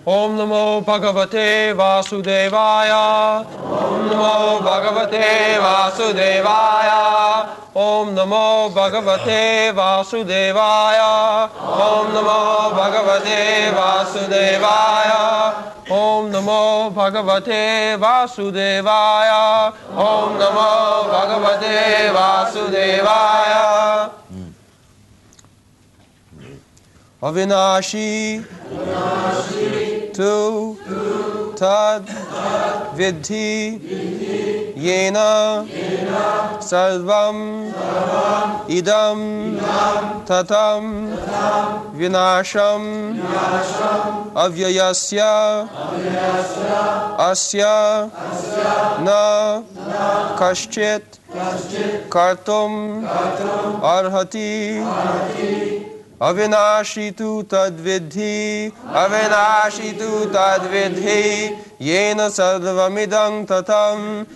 Om Namo Bhagavate Vasudevaya. Om Namo Bhagavate Vasudevaya. Om Namo Bhagavate Vasudevaya. Om Namo Bhagavate Vasudevaya. Om Namo Bhagavate Vasudevaya. Om Namo Bhagavate Vasudevaya. Avināśi tu tad viddhi yena sarvam idaṁ tatam vināśam avyayasyāsya na kaścit kartum arhati avināśi tu tad viddhi yena sarvam idaṁ tatam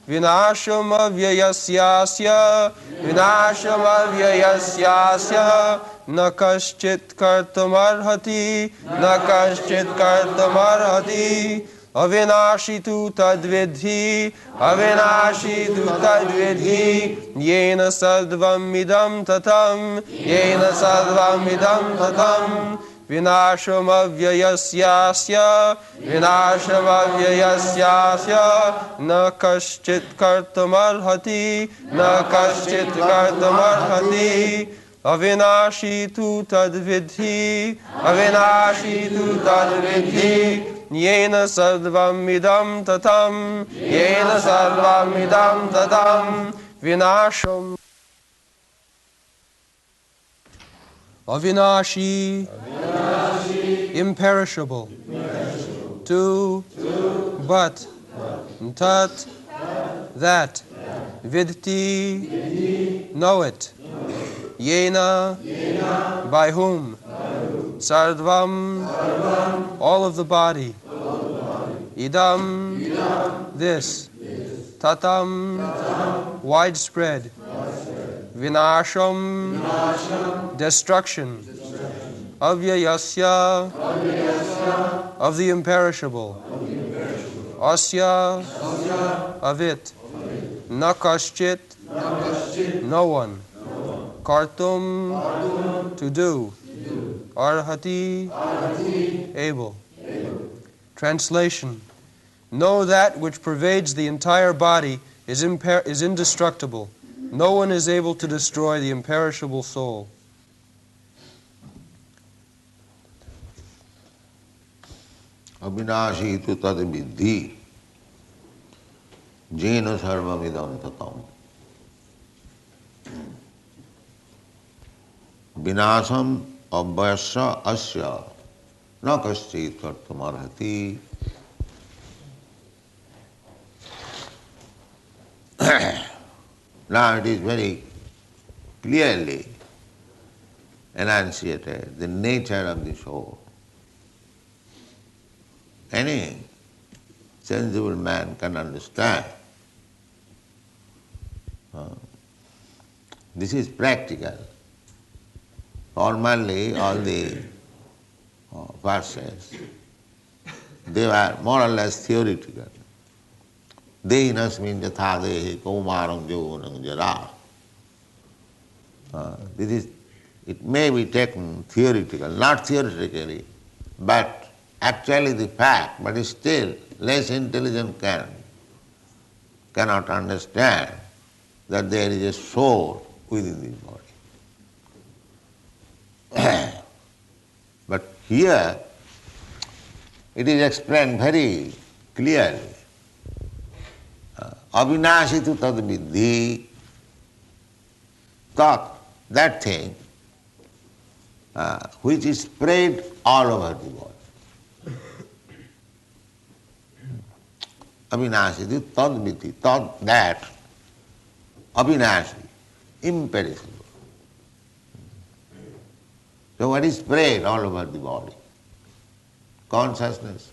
vināśam avyayasyāsya na kaścit kartum arhati avināśi tu tad viddhi yena sarvam idaṁ tatam vināśam avyayasyāsya na kaścit kartum arhati avināśi tu tad viddhi yena sarvam idaṁ tatam vināśam avināśi imperishable tu but tat that viddhi know it yena by whom sarvam all of the body idaṁ this tatam widespread vināśam destruction avyayasyāsya of the imperishable asya of it na kaścit no one kartum to do arhati able. Translation: know that which pervades the entire body is indestructible. No one is able to destroy the imperishable soul. Avināśi tu tad viddhi yena sarvam idaṁ tatam vināśam avyayasyāsya na kaścit kartum arhati. Now it is very clearly enunciated the nature of the soul. Any sensible man can understand. This is practical. Formerly, all the verses, they were more or less theoretical. Dehinasmin yatha dehi kaumaram yauvanam jara. It may be taken theoretical, not theoretically, but actually the fact, but still less intelligent cannot understand that there is a soul within this body. But here it is explained very clearly. Avināśi tu tad viddhi, that thing which is spread all over the body. Avināśi tu tad viddhi, that avināśi, imperishable. So what is spread all over the body? Consciousness.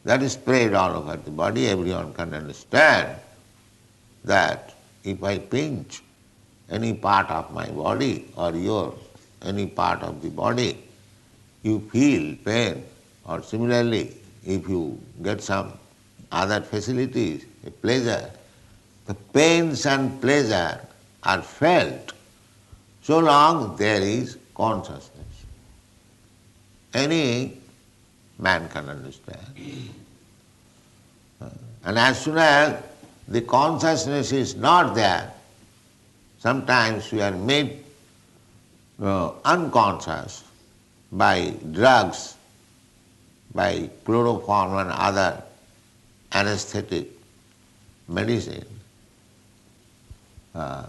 That is spread all over the body. Everyone can understand that if I pinch any part of my body or yours, any part of the body, you feel pain, or similarly, if you get some other facilities, a pleasure, the pains and pleasure are felt so long there is consciousness. Any man can understand. And as soon as the consciousness is not there, sometimes we are made unconscious by drugs, by chloroform and other anesthetic medicine, or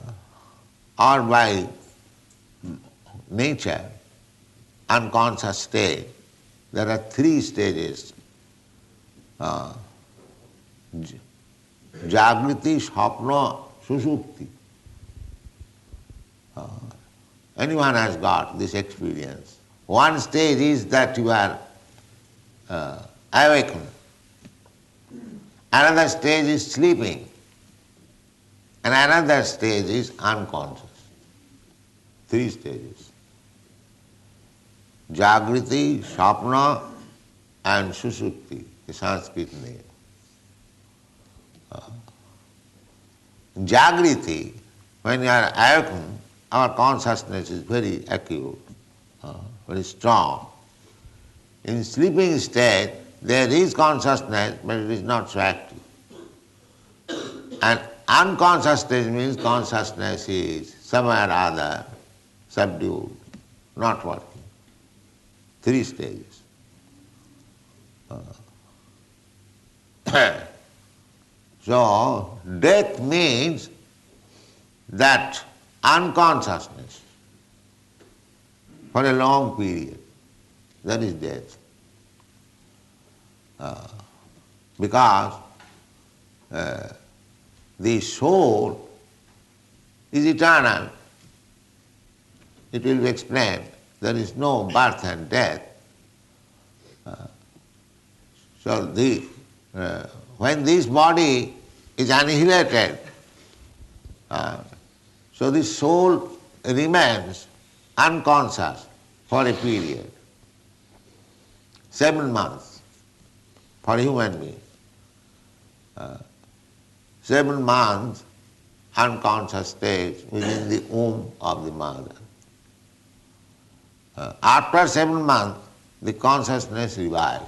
by nature, unconscious state. There are three stages. Jagriti, Swapna, Susupti. Anyone has got this experience. One stage is that you are awakened. Another stage is sleeping. And another stage is unconscious. Three stages. Jagriti, Swapna and Susupti, the Sanskrit name. Jagriti, when you are awakened, our consciousness is very acute, very strong. In sleeping state, there is consciousness, but it is not so active. And unconscious state means consciousness is somewhere or other subdued, not working. Three stages. So, death means that unconsciousness for a long period. That is death. Because the soul is eternal. It will be explained. There is no birth and death. So when this body is annihilated, so the soul remains unconscious for a period. 7 months for a human being. 7 months unconscious state within the womb of the mother. After 7 months, the consciousness revives.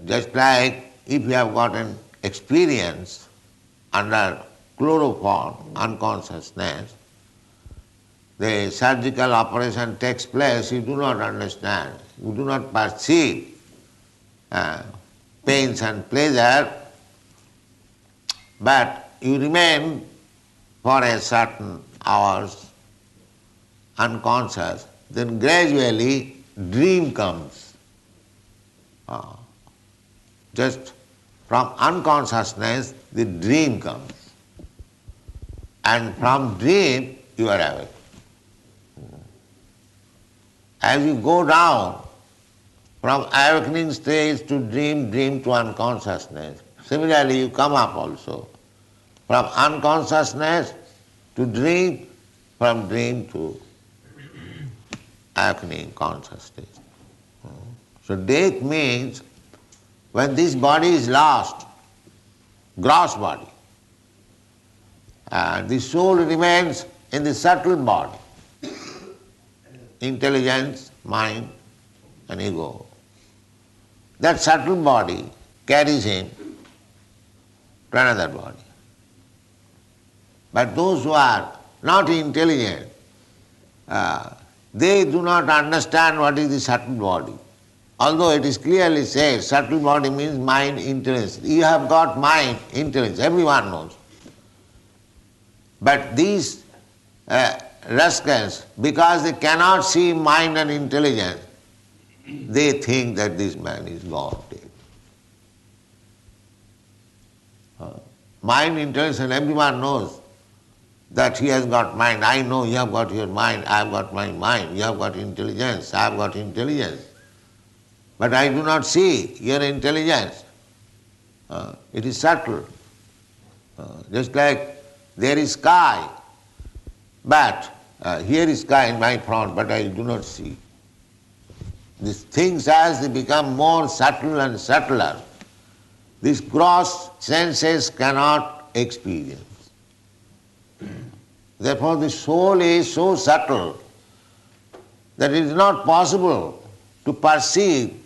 Just like if you have got an experience under chloroform, unconsciousness, the surgical operation takes place, you do not understand, you do not perceive pains and pleasure, but you remain for a certain hours unconscious, then gradually dream comes. Just from unconsciousness, the dream comes. And from dream, you are awake. As you go down from awakening stage to dream, dream to unconsciousness, similarly you come up also. From unconsciousness to dream, from dream to awakening conscious state. So death means when this body is lost, gross body, and the soul remains in the subtle body, intelligence, mind and ego. That subtle body carries him to another body. But those who are not intelligent, they do not understand what is the subtle body. Although it is clearly said, subtle body means mind, intelligence. You have got mind, intelligence, everyone knows. But these rascals, because they cannot see mind and intelligence, they think that this man is God. Mind, intelligence, and everyone knows that he has got mind. I know you have got your mind, I have got my mind. You have got intelligence, I have got intelligence. But I do not see your intelligence. It is subtle. Just like there is sky, but here is sky in my front, but I do not see. These things, as they become more subtle and subtler, these gross senses cannot experience. Therefore the soul is so subtle that it is not possible to perceive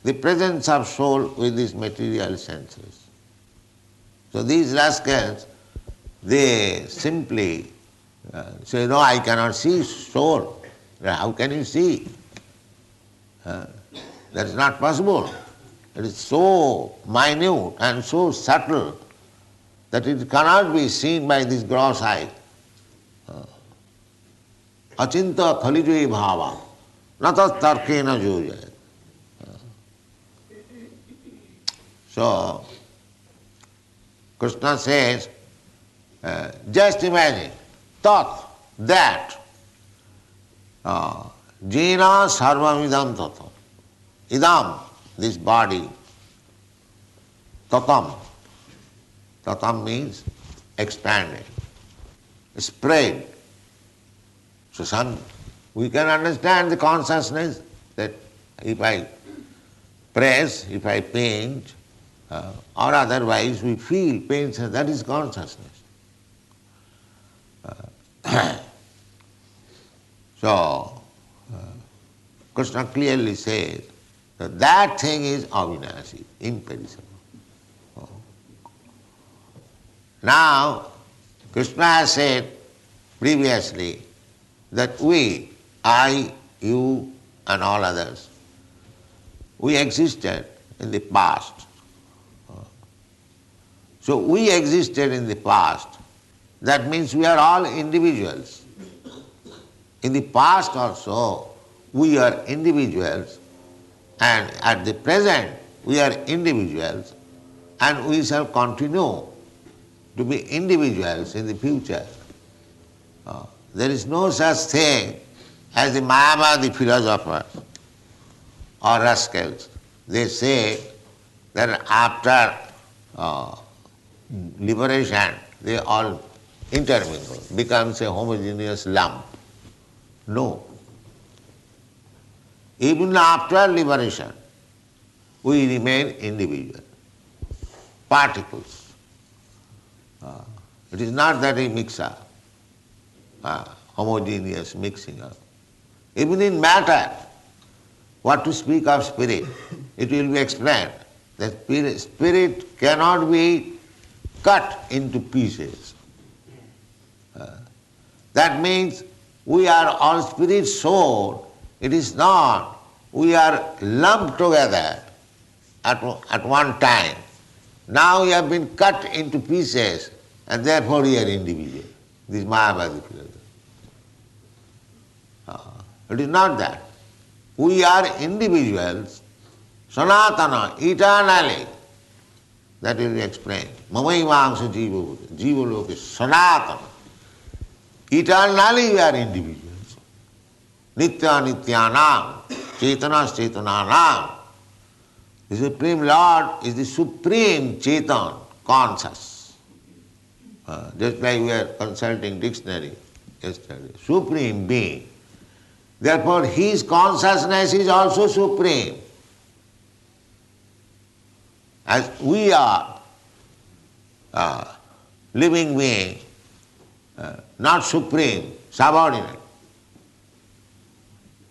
the presence of soul with these material senses. So these rascals, they simply say, no, I cannot see soul. How can you see? That is not possible. It is so minute and so subtle that it cannot be seen by this gross eye. Achinta khalijoyi bhava, nata tarkena jojaya. So, Krishna says, just imagine, thought that yena sarvam idaṁ tatam. Idaṁ, this body, tatam. Tatam means expanded, spread. So we can understand the consciousness that if I press, if I paint, or otherwise we feel pain, that is consciousness. So, Krishna clearly says that that thing is avināśi, imperishable. Now, Krishna has said previously that we, I, you and all others, we existed in the past. So we existed in the past. That means we are all individuals. In the past also, we are individuals, and at the present, we are individuals, and we shall continue to be individuals in the future. There is no such thing as the Mayavadi philosophers or rascals. They say that after liberation, they all intermingle, becomes a homogeneous lump. No. Even after liberation, we remain individual, particles. It is not that we mix up, homogeneous mixing up. Even in matter, what to speak of spirit, it will be explained that spirit cannot be cut into pieces. That means we are all spirit soul. It is not. We are lumped together at one time. Now we have been cut into pieces and therefore we are individual. This is Mayavadi philosophy. It is not that. We are individuals, sanatana, eternally. That will be explained. Mamaivangsha jiva bhuta. Jiva loka sanatana. Eternally we are individuals. Nitya nityanam, chetanas chetananam. The Supreme Lord is the Supreme Chetan, conscious. Just like we were consulting dictionary yesterday. Supreme being. Therefore his consciousness is also supreme. As we are living being, not supreme, subordinate.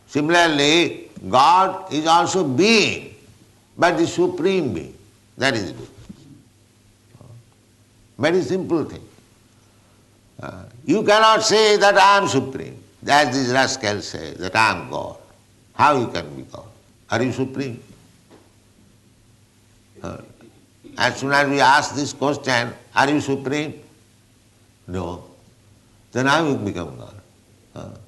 Similarly, God is also being, but the supreme being. That is the difference. Very simple thing. You cannot say that I am supreme, as these rascals say that I am God. How you can be God? Are you supreme? As soon as we ask this question, are you supreme? No. Then how you become God?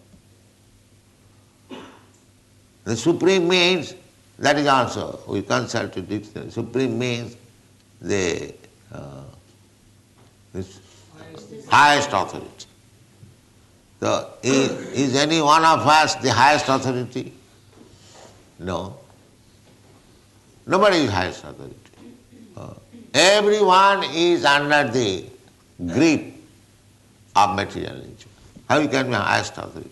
The supreme means, that is also, we consult the dictionary, supreme means the highest authority. So is any one of us the highest authority? No. Nobody is highest authority. Everyone is under the grip of material nature. How you can be highest authority?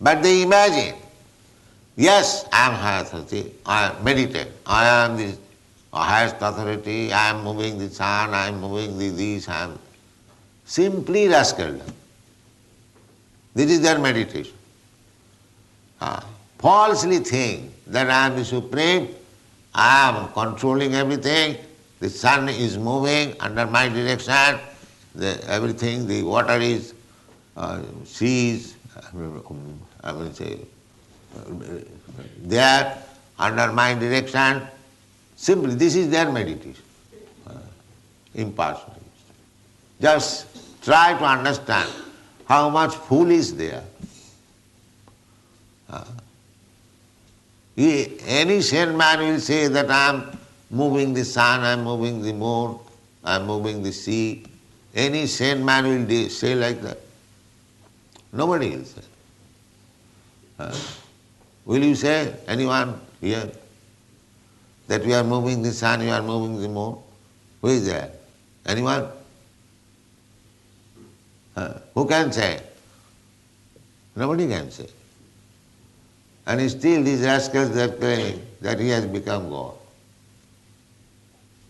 But they imagine, yes, I am highest authority, I meditate, I am the highest authority, I am moving the sun, I am moving this, I am simply rascal. This is their meditation. Falsely think that I am the supreme, I am controlling everything, the sun is moving under my direction, everything, the water is, seas, I will say, there, under my direction. Simply, this is their meditation. Impartial. Just try to understand how much fool is there. Any sane man will say that I am moving the sun, I am moving the moon, I am moving the sea. Any sane man will say like that. Nobody will say. Will you say, anyone here, that we are moving the sun, you are moving the moon? Who is there? Anyone? Who can say? Nobody can say. And still these rascals are claiming that he has become God.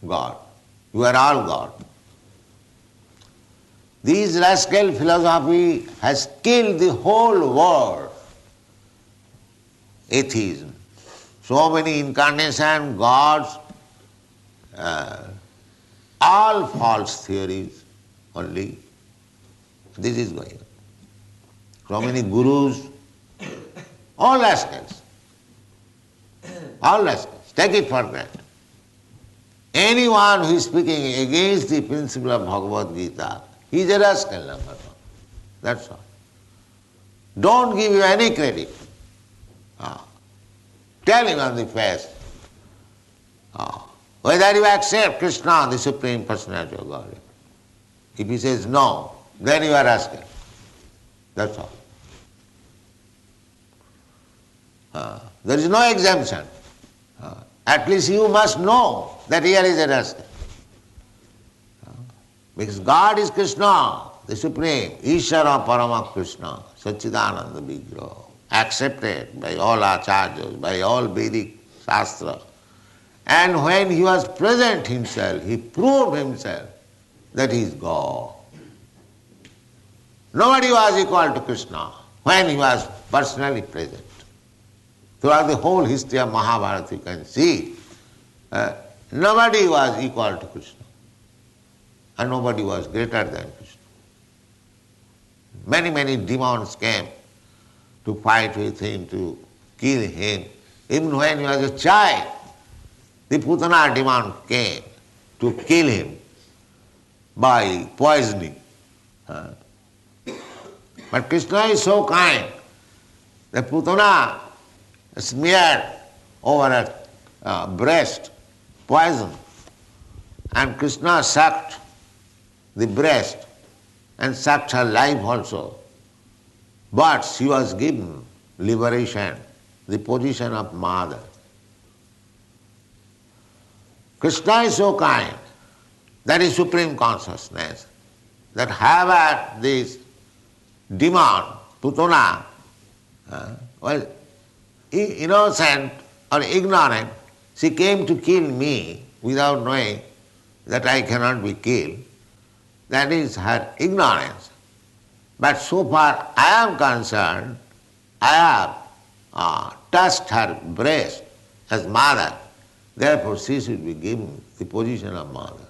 God. You are all God. This rascal philosophy has killed the whole world. Atheism. So many incarnation, gods, all false theories only. This is going on. So many gurus, all rascals. All rascals. Take it for granted. Anyone who is speaking against the principle of Bhagavad-gītā, he is a rascal, number one. That's all. Don't give you any credit. Tell him on the face whether you accept Krishna, the Supreme Personality of Godhead. If he says no, then you are rascal. That's all. There is no exemption. At least you must know that here is a rascal. Because God is Krishna, the Supreme, Ishvara Parama Krishna, Satchidananda Vigraha, accepted by all acharyas, by all Vedic Shastra. And when he was present himself, he proved himself that he is God. Nobody was equal to Krishna when he was personally present. Throughout the whole history of Mahabharata you can see, nobody was equal to Krishna. And nobody was greater than Krishna. Many, many demons came to fight with him, to kill him. Even when he was a child, the Putana demon came to kill him by poisoning. But Krishna is so kind that Putana smeared over her breast poison, and Krishna sucked the breast and sucked her life also. But she was given liberation, the position of mother. Krishna is so kind, that is supreme consciousness, that however this demon, Putana, was innocent or ignorant, she came to kill me without knowing that I cannot be killed. That is her ignorance. But so far I am concerned, I have touched her breast as mother, therefore she should be given the position of mother.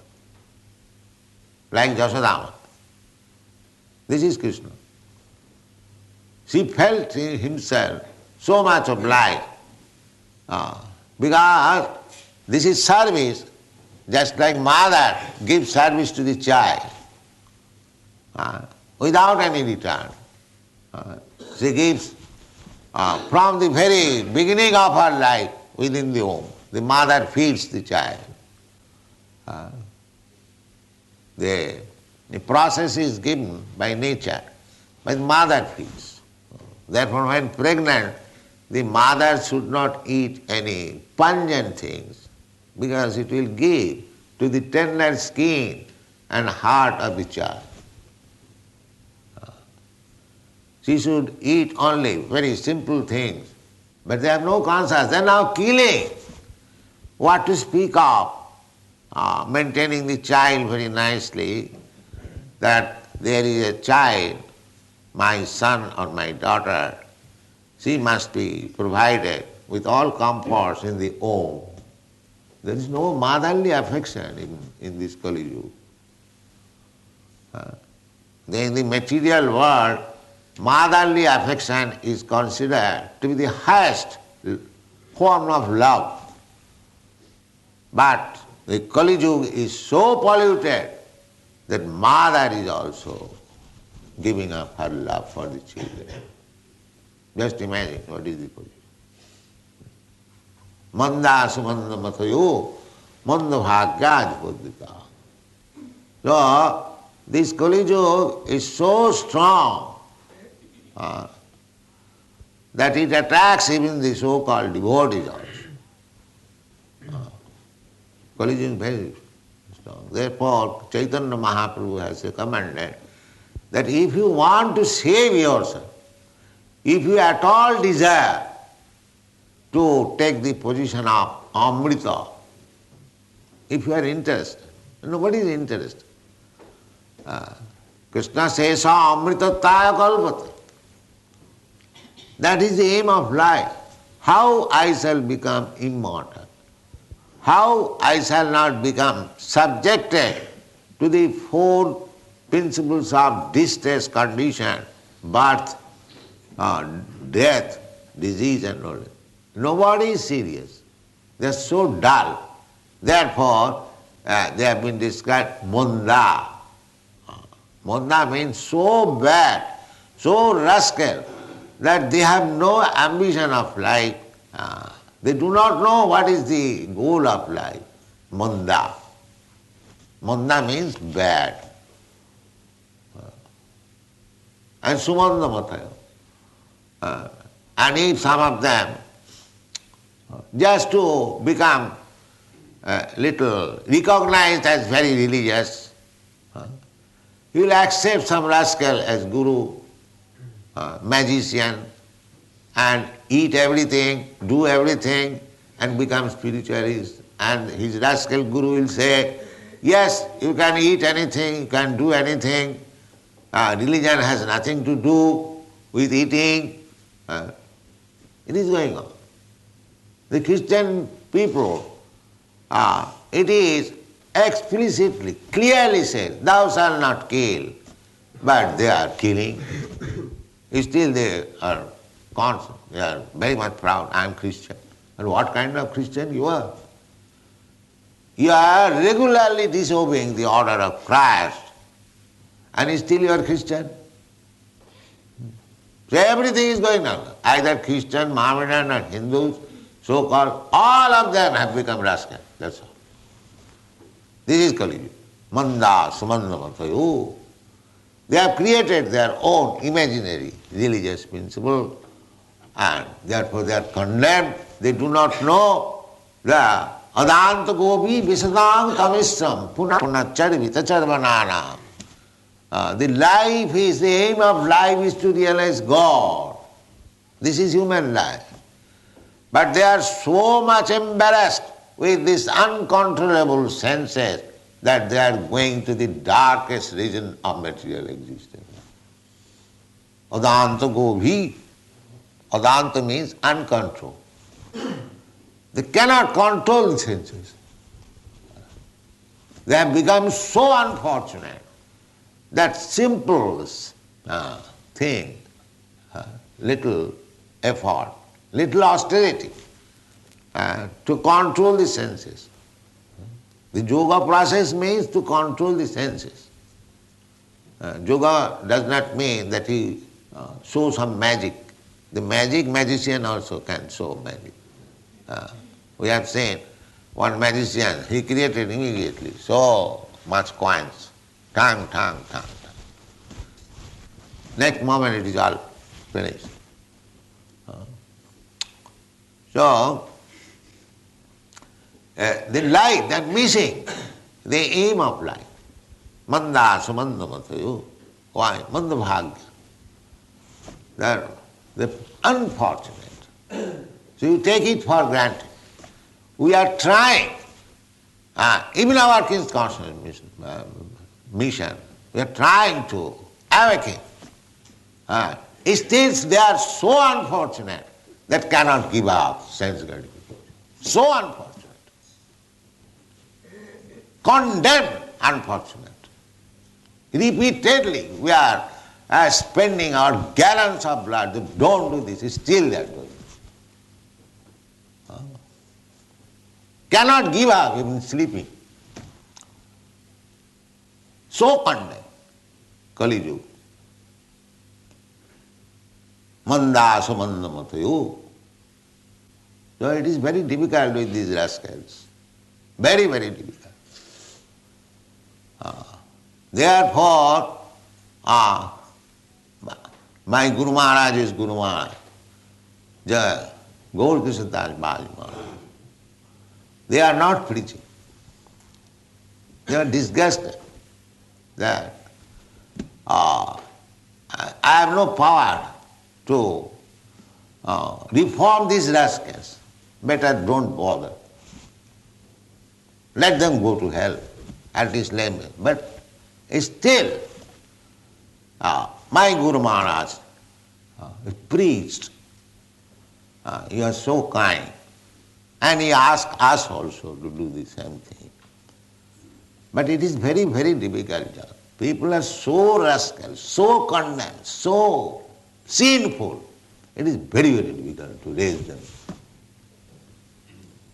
Like Jasodama. This is Krishna. She felt in himself so much of light because this is service, just like mother gives service to the child without any return. She gives from the very beginning of her life within the womb. The mother feeds the child. The process is given by nature, but the mother feeds. Therefore, when pregnant, the mother should not eat any pungent things because it will give to the tender skin and heart of the child. She should eat only very simple things. But they have no conscience. They are now killing. What to speak of? Maintaining the child very nicely, that there is a child, my son or my daughter, she must be provided with all comforts in the home. There is no motherly affection in this Kali Yuga. In the material world, motherly affection is considered to be the highest form of love. But the Kali Yuga is so polluted that mother is also giving up her love for the children. Just imagine what is the position. Manda sumanda matayo, manda bhagyajvodika. So, this Kali Yuga is so strong that it attracts even the so-called devotees also. Kali Yuga is very strong. Therefore, Chaitanya Mahaprabhu has recommended that if you want to save yourself, if you at all desire to take the position of Amrita, if you are interested, nobody is interested. Krishna says, Amrita taya kalpate. That is the aim of life. How I shall become immortal? How I shall not become subjected to the four principles of distress, condition, birth, death, disease and all that. Nobody is serious. They are so dull. Therefore, they have been described munda. Munda means so bad, so rascal, that they have no ambition of life. They do not know what is the goal of life. Munda. Munda means bad. And sumanda matayo. And if some of them, just to become little recognized as very religious, he will accept some rascal as guru, magician, and eat everything, do everything, and become spiritualist. And his rascal guru will say, yes, you can eat anything, you can do anything. Religion has nothing to do with eating. It is going on. The Christian people, it is explicitly, clearly said, thou shalt not kill, but they are killing. Still they are constant, they are very much proud, I am Christian. And what kind of Christian you are? You are regularly disobeying the order of Christ, and still you are Christian. So everything is going on. Either Christian, Mohammedan or Hindus, so-called, all of them have become rascals. That's all. This is Kali Yuga. Manda sumanda matayo. They have created their own imaginary religious principle, and therefore they are condemned. They do not know the adanta gopi visadang kamistram punachari vitacharvanana. The life is, the aim of life is to realize God. This is human life. But they are so much embarrassed with these uncontrollable senses that they are going to the darkest region of material existence. Adanta govi. Adanta means uncontrolled. They cannot control the senses. They have become so unfortunate that simple thing, little effort, little austerity to control the senses. The yoga process means to control the senses. Yoga does not mean that he shows some magic. The magician also can show magic. We have seen one magician, he created immediately so much coins. Tang. Next moment it is all finished. So, the life, that missing, the aim of life. Manda sumanda matayo. Why? Manda bhagya. they're unfortunate. So you take it for granted. We are trying, even our King's consciousness mission, we are trying to awaken. Still they are so unfortunate that cannot give up sense gratification. So unfortunate. Condemned unfortunate. Repeatedly we are spending our gallons of blood. Don't do this. Still they are doing it. Cannot give up even sleeping. So condemned. Kali Yuga. Mandasa mandamatayo. So it is very difficult with these rascals. Very, very difficult. Therefore, my Guru Maharaj is Guru Maharaj. Gaur Krishna Das Maharaj. They are not preaching. They are disgusted that I have no power to reform these rascals. Better don't bother. Let them go to hell, at least let me. But still, my Guru Maharaj preached. He was so kind. And he asked us also to do the same thing. But it is very, very difficult job. People are so rascal, so condemned, so sinful. It is very, very difficult to raise them.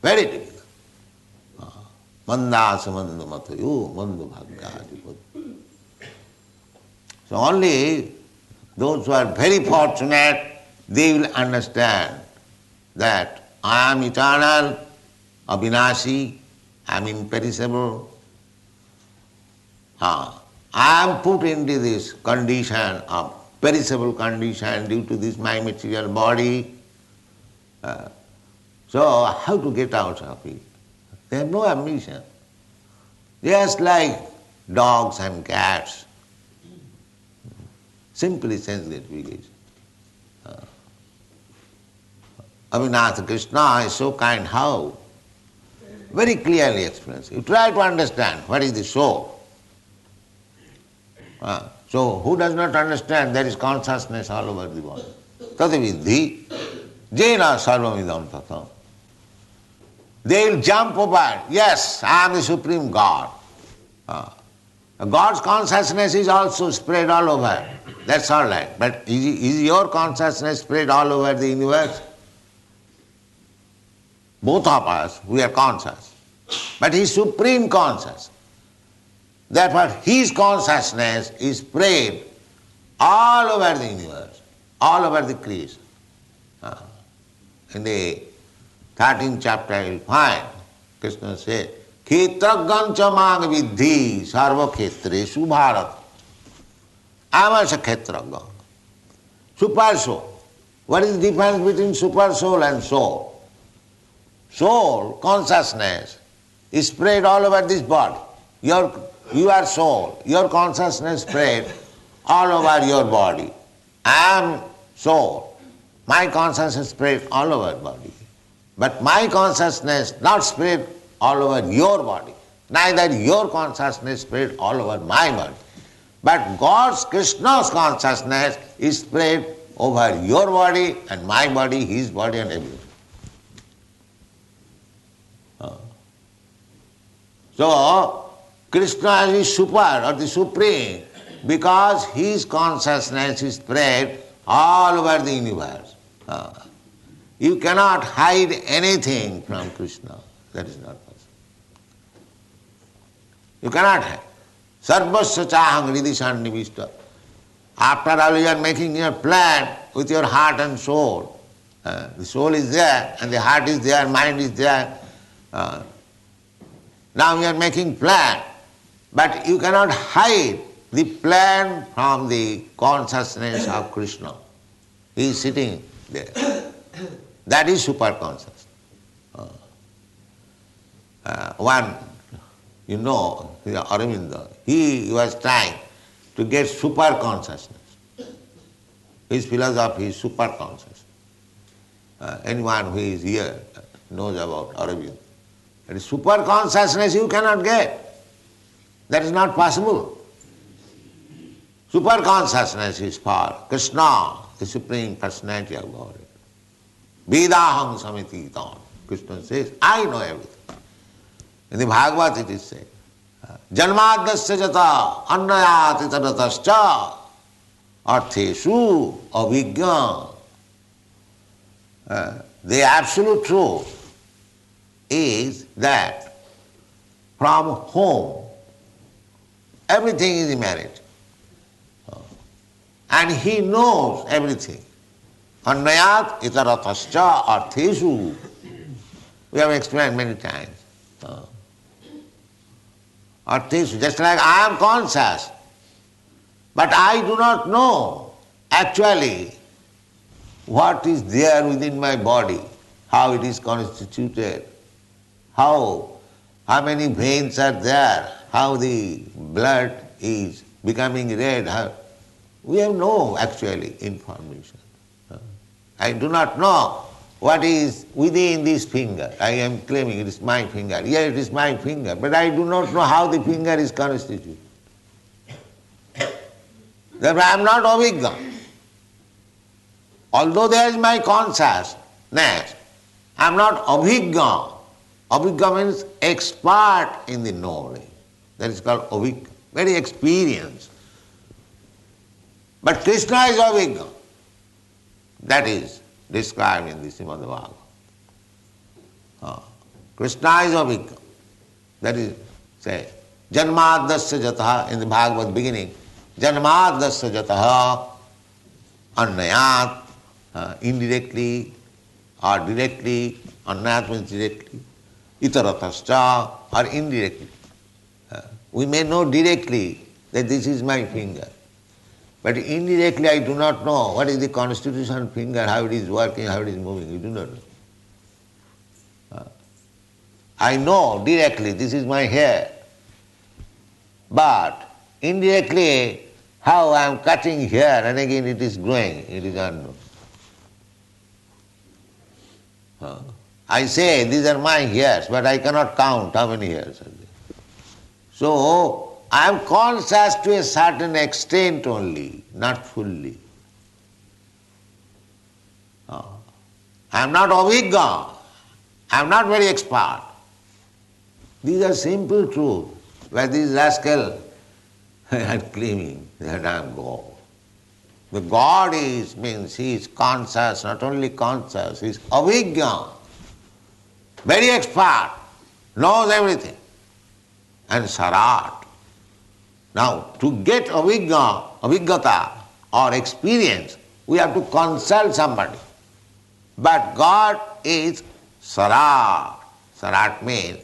Very difficult. Mandasa mandamatayo mandu bhagavad. So only those who are very fortunate, they will understand that I am eternal, avināśi, I am imperishable. I am put into this condition of perishable condition due to this my material body. So how to get out of it? They have no ambition. Just like dogs and cats. Simply sense gratification. Krishna is so kind. How? Very clearly explains. You try to understand what is the soul. So who does not understand there is consciousness all over the body? Viddhi, yena sarvam idaṁ tatam. They will jump over. Yes, I am the Supreme God. God's consciousness is also spread all over. That's all right. But is your consciousness spread all over the universe? Both of us, we are conscious. But he is supreme conscious. Therefore, his consciousness is spread all over the universe, all over the creation. In the 13th chapter, you will find Krishna said, Khetragancha mang viddhi sarva khetreshu bharat. I am a khetraga. Super soul. What is the difference between super soul and soul? Soul, consciousness, is spread all over this body. You are soul. Your consciousness spread all over your body. I am soul. My consciousness spread all over body. But my consciousness not spread all over your body. Neither your consciousness spread all over my body. But God's, Krishna's consciousness is spread over your body and my body, his body and everything. So, Krishna is super or the supreme because his consciousness is spread all over the universe. You cannot hide anything from Krishna. That is not possible. You cannot hide. Sarvasya chahang hridhi sannivishta. After all, you are making your plan with your heart and soul. The soul is there and the heart is there, mind is there. Now you are making plan, but you cannot hide the plan from the consciousness of Krishna. He is sitting there. That is super conscious. One, you know, Aurobindo, he was trying to get super consciousness. His philosophy is super conscious. Anyone who is here knows about Aurobindo. That is super consciousness you cannot get. That is not possible. Super consciousness is for Krishna, the Supreme Personality of Godhead. Vedāham samiti idaṁ. Krishna says, I know everything. In the Bhagavad it is said, Janmadasya jata annayati tadatascha artheshu avijñā. The absolute truth is that from whom everything is emanated. And he knows everything. Annayat itaratascha artheshu. We have explained many times. Artheshu, just like I am conscious, but I do not know actually what is there within my body, how it is constituted, how many veins are there, how the blood is becoming red. We have no actually information. I do not know what is within this finger. I am claiming it is my finger. Yeah, it is my finger, but I do not know how the finger is constituted. Therefore I am not avijñā. Although there is my consciousness, I am not avijñā. Avijñā means expert in the knowledge. That is called avijñā, very experienced. But Krishna is avijñā. That is described in the Srimad Bhagavatam. Krishna is avijñā. That is, say, janmadasya jataha in the Bhagavad beginning. Janmadasya jataha annayat, indirectly or directly, annayat means directly, itaratascha or indirectly. We may know directly that this is my finger, but indirectly I do not know what is the constitution of finger, how it is working, how it is moving. You do not know. I know directly this is my hair, but indirectly how I am cutting here and again it is growing, it is unknown. I say these are my hairs, but I cannot count how many hairs are there. So I am conscious to a certain extent only, not fully. I am not avijñā. I am not very expert. These are simple truths, but these rascals are claiming that I am God. The God means he is conscious, not only conscious, he is avijñā, very expert, knows everything, and sarat. Now, to get avijñata or experience, we have to consult somebody. But God is sarat. Sarat means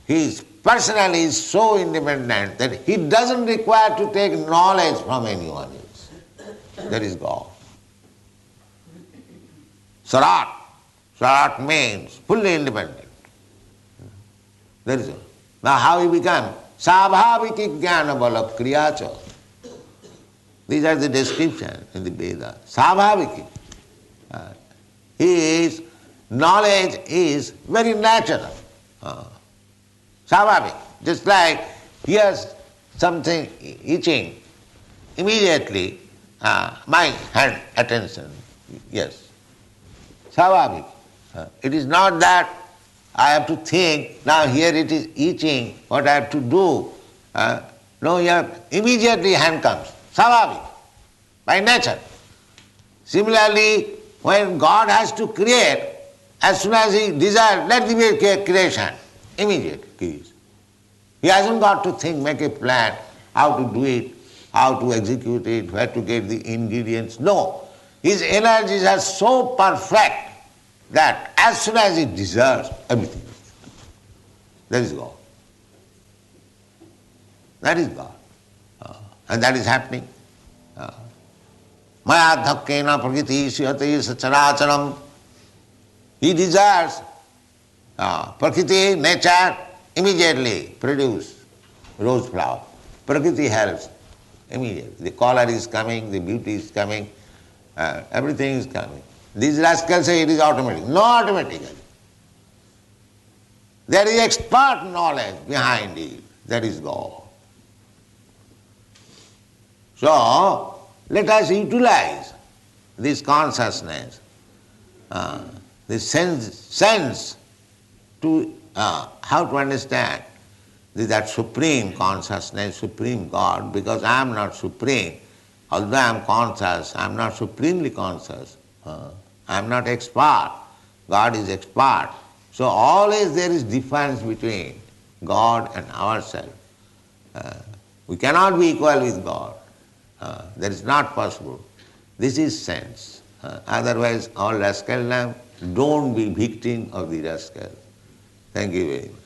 he is personally is so independent that he doesn't require to take knowledge from anyone else. That is God. Sarat. Sarat means fully independent. That is all. Now how he become? Svabhaviki jnana bala kriyacha. These are the descriptions in the Veda. Svabhaviki. His knowledge is very natural. Svabhavik. Just like he has something itching, immediately my hand attention. Yes. Svabhavik. It is not that I have to think, now here it is itching, what I have to do. No, immediately hand comes. Svabhavik, by nature. Similarly, when God has to create, as soon as he desires, let there be a creation, immediate creation. He hasn't got to think, make a plan, how to do it, how to execute it, where to get the ingredients. No. His energies are so perfect that as soon as he desires, everything is there. That is God. That is God. And that is happening. Maya dhakkena prakriti siyate sacharacharam. He desires prakriti, nature, immediately produce rose flower. Prakriti helps. immediately. The color is coming, the beauty is coming, everything is coming. These rascals say it is automatic. No, automatically. There is expert knowledge behind it. That is God. So, let us utilize this consciousness, this sense to how to understand that supreme consciousness, supreme God, because I am not supreme. Although I am conscious, I am not supremely conscious. I am not expert. God is expert. So always there is difference between God and ourselves. We cannot be equal with God. That is not possible. This is sense. Otherwise, all rascaldom, don't be victim of the rascal. Thank you very much.